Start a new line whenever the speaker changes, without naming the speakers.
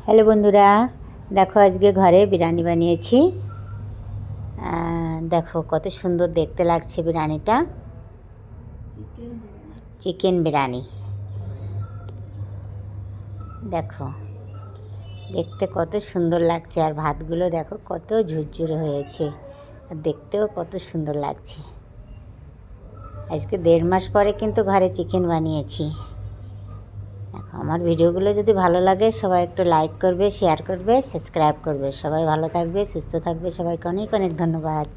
Hello বন্ধুরা, দেখো আজকে ঘরে বিরিয়ানি বানিয়েছি। দেখো কত সুন্দর দেখতে লাগছে বিরিয়ানিটা। চিকেন বিরিয়ানি দেখো দেখতে কত সুন্দর লাগছে, আর ভাতগুলো দেখো কত ঝুরঝুরে হয়েছে, আর দেখতেও কত সুন্দর লাগছে। আজকে 1.5 মাস পরে কিন্তু ঘরে চিকেন বানিয়েছি। দেখো আমার ভিডিওগুলো যদি ভালো লাগে সবাই একটু লাইক করবে, শেয়ার করবে, সাবস্ক্রাইব করবে। সবাই ভালো থাকবে, সুস্থ থাকবে। সবাইকে অনেক অনেক ধন্যবাদ।